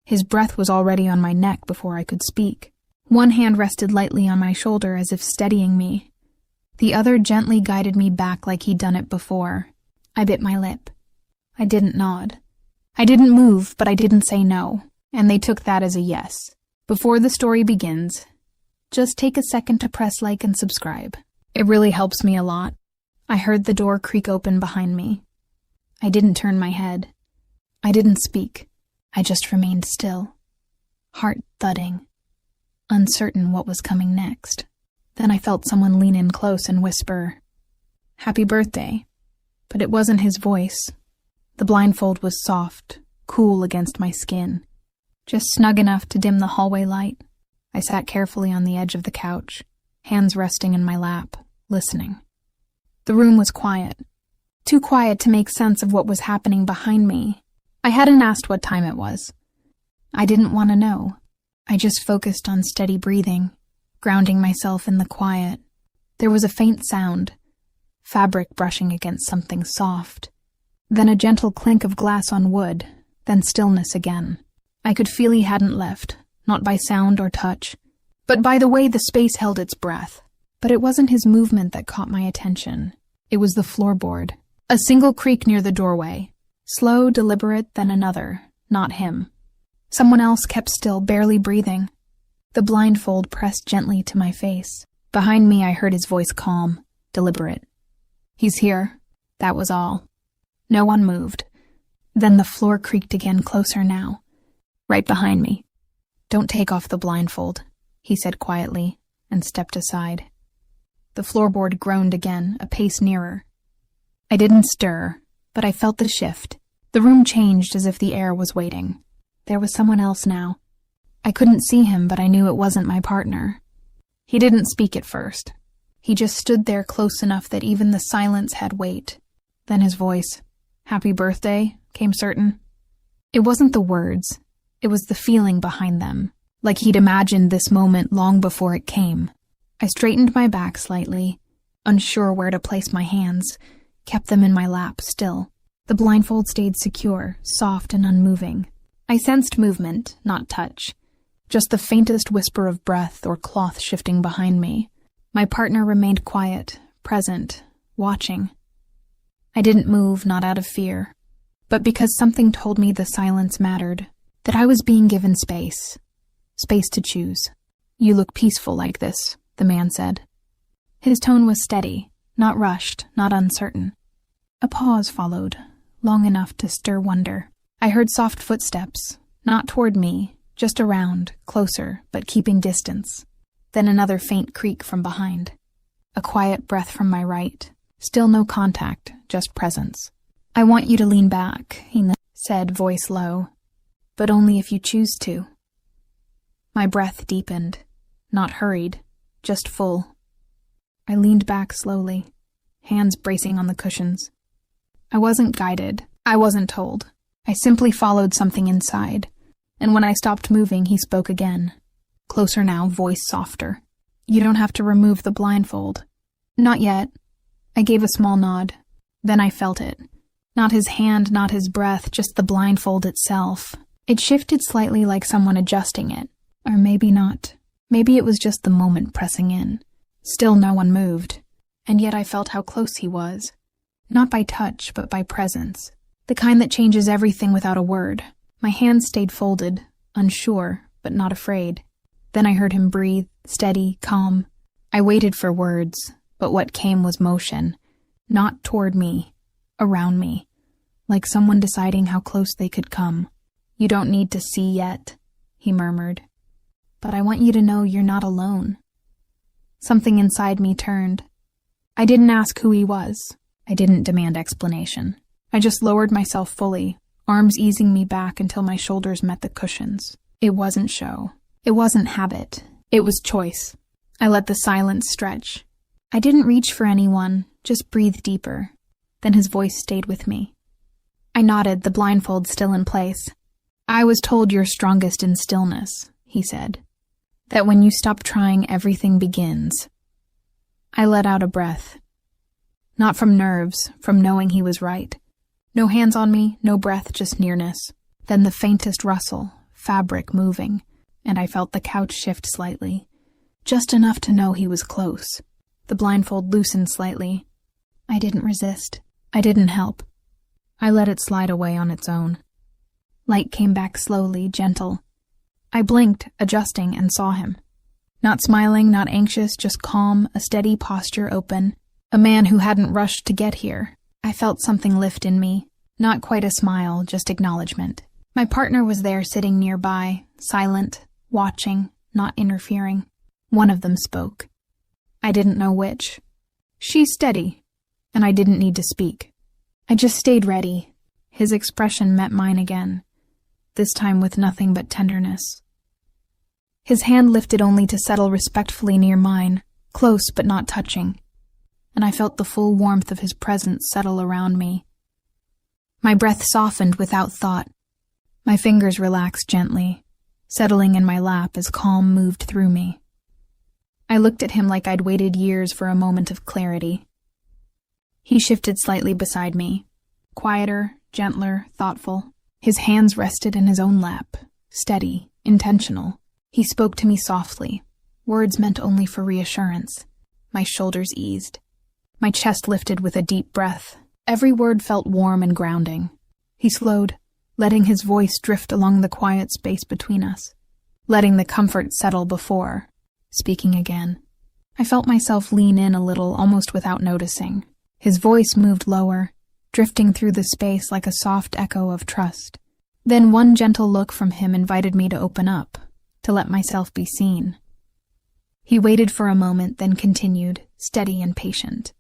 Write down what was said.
His breath was already on my neck before I could speak. One hand rested lightly on my shoulder as if steadying me. The other gently guided me back like he'd done it before. I bit my lip. I didn't nod. I didn't move, but I didn't say no, and they took that as a yes. Before the story begins, just take a second to press like and subscribe. It really helps me a lot. I heard the door creak open behind me. I didn't turn my head. I didn't speak. I just remained still, heart thudding, uncertain what was coming next. Then I felt someone lean in close and whisper, "Happy birthday." But it wasn't his voice. The blindfold was soft, cool against my skin, just snug enough to dim the hallway light. I sat carefully on the edge of the couch, hands resting in my lap, listening. The room was quiet, too quiet to make sense of what was happening behind me. I hadn't asked what time it was. I didn't want to know. I just focused on steady breathing, grounding myself in the quiet. There was a faint sound, fabric brushing against something soft, then a gentle clink of glass on wood, then stillness again. I could feel he hadn't left, not by sound or touch, but by the way the space held its breath. But it wasn't his movement that caught my attention. It was the floorboard. A single creak near the doorway. Slow, deliberate, then another. Not him. Someone else kept still, barely breathing. The blindfold pressed gently to my face. Behind me I heard his voice calm, deliberate. "He's here." That was all. No one moved. Then the floor creaked again, closer now. Right behind me. "Don't take off the blindfold," he said quietly, and stepped aside. The floorboard groaned again, a pace nearer. I didn't stir, but I felt the shift. The room changed as if the air was waiting. There was someone else now. I couldn't see him, but I knew it wasn't my partner. He didn't speak at first. He just stood there close enough that even the silence had weight. Then his voice, "Happy birthday," came certain. It wasn't the words. It was the feeling behind them, like he'd imagined this moment long before it came. I straightened my back slightly, unsure where to place my hands, kept them in my lap still. The blindfold stayed secure, soft and unmoving. I sensed movement, not touch, just the faintest whisper of breath or cloth shifting behind me. My partner remained quiet, present, watching. I didn't move, not out of fear, but because something told me the silence mattered, that I was being given space. Space to choose. "You look peaceful like this," the man said. His tone was steady, not rushed, not uncertain. A pause followed, long enough to stir wonder. I heard soft footsteps, not toward me, just around, closer, but keeping distance. Then another faint creak from behind. A quiet breath from my right. Still no contact, just presence. "I want you to lean back," he said, voice low. "But only if you choose to." My breath deepened, not hurried, just full. I leaned back slowly, hands bracing on the cushions. I wasn't guided. I wasn't told. I simply followed something inside, and when I stopped moving, he spoke again. Closer now, voice softer. "You don't have to remove the blindfold." "Not yet." I gave a small nod. Then I felt it. Not his hand, not his breath, just the blindfold itself. It shifted slightly like someone adjusting it. Or maybe not. Maybe it was just the moment pressing in. Still no one moved. And yet I felt how close he was. Not by touch, but by presence. The kind that changes everything without a word. My hands stayed folded, unsure, but not afraid. Then I heard him breathe, steady, calm. I waited for words, but what came was motion. Not toward me, around me. Like someone deciding how close they could come. "You don't need to see yet," he murmured. "But I want you to know you're not alone." Something inside me turned. I didn't ask who he was. I didn't demand explanation. I just lowered myself fully, arms easing me back until my shoulders met the cushions. It wasn't show. It wasn't habit. It was choice. I let the silence stretch. I didn't reach for anyone, just breathe deeper. Then his voice stayed with me. I nodded, the blindfold still in place. "I was told you're strongest in stillness," he said. "That when you stop trying, everything begins." I let out a breath. Not from nerves, from knowing he was right. No hands on me, no breath, just nearness. Then the faintest rustle, fabric moving, and I felt the couch shift slightly, just enough to know he was close. The blindfold loosened slightly. I didn't resist. I didn't help. I let it slide away on its own. Light came back slowly, gentle. I blinked, adjusting, and saw him. Not smiling, not anxious, just calm, a steady posture open. A man who hadn't rushed to get here. I felt something lift in me. Not quite a smile, just acknowledgement. My partner was there sitting nearby, silent, watching, not interfering. One of them spoke. I didn't know which. She's steady, and I didn't need to speak. I just stayed ready. His expression met mine again, this time with nothing but tenderness. His hand lifted only to settle respectfully near mine, close but not touching, and I felt the full warmth of his presence settle around me. My breath softened without thought. My fingers relaxed gently, settling in my lap as calm moved through me. I looked at him like I'd waited years for a moment of clarity. He shifted slightly beside me, quieter, gentler, thoughtful. His hands rested in his own lap, steady, intentional. He spoke to me softly, words meant only for reassurance. My shoulders eased. My chest lifted with a deep breath. Every word felt warm and grounding. He slowed, letting his voice drift along the quiet space between us, letting the comfort settle before speaking again. I felt myself lean in a little, almost without noticing. His voice moved lower, drifting through the space like a soft echo of trust. Then one gentle look from him invited me to open up, to let myself be seen. He waited for a moment, then continued, steady and patient.